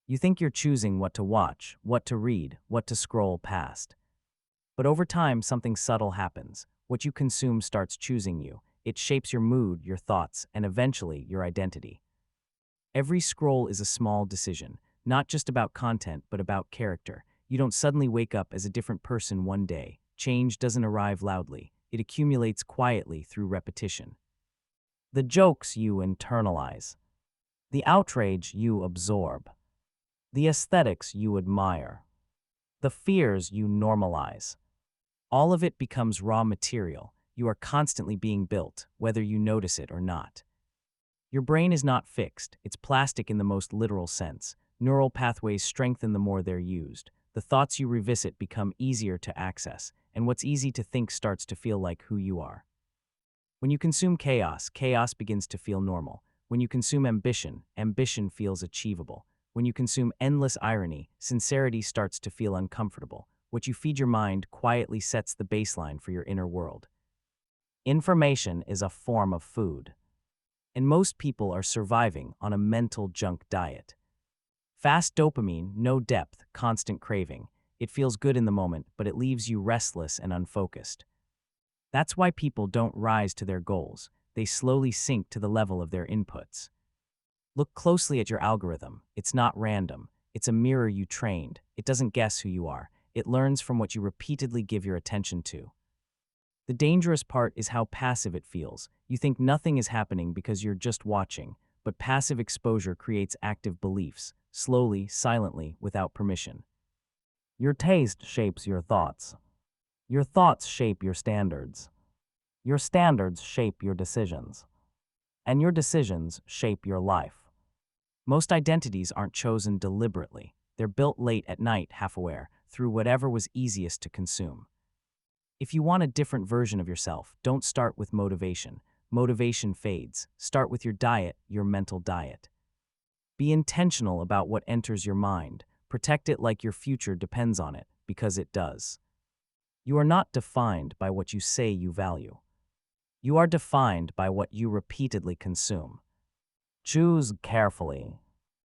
You think you're choosing what to watch, what to read, what to scroll past. But over time, something subtle happens. What you consume starts choosing you. It shapes your mood, your thoughts, and eventually your identity. Every scroll is a small decision, not just about content, but about character. You don't suddenly wake up as a different person one day. Change doesn't arrive loudly. It accumulates quietly through repetition. The jokes you internalize, the outrage you absorb, the aesthetics you admire, the fears you normalize. All of it becomes raw material. You are constantly being built, whether you notice it or not. Your brain is not fixed. It's plastic in the most literal sense. Neural pathways strengthen the more they're used. The thoughts you revisit become easier to access, and what's easy to think starts to feel like who you are. When you consume chaos, chaos begins to feel normal. When you consume ambition, ambition feels achievable. When you consume endless irony, sincerity starts to feel uncomfortable. What you feed your mind quietly sets the baseline for your inner world. Information is a form of food, and most people are surviving on a mental junk diet. Fast dopamine, no depth, constant craving. It feels good in the moment, but it leaves you restless and unfocused. That's why people don't rise to their goals. They slowly sink to the level of their inputs. Look closely at your algorithm. It's not random. It's a mirror you trained. It doesn't guess who you are. It learns from what you repeatedly give your attention to. The dangerous part is how passive it feels. You think nothing is happening because you're just watching, but passive exposure creates active beliefs, slowly, silently, without permission. Your taste shapes your thoughts. Your thoughts shape your standards. Your standards shape your decisions. And your decisions shape your life. Most identities aren't chosen deliberately. They're built late at night, half aware, through whatever was easiest to consume. If you want a different version of yourself, don't start with motivation. Motivation fades. Start with your diet, your mental diet. Be intentional about what enters your mind. Protect it like your future depends on it, because it does. You are not defined by what you say you value. You are defined by what you repeatedly consume. Choose carefully.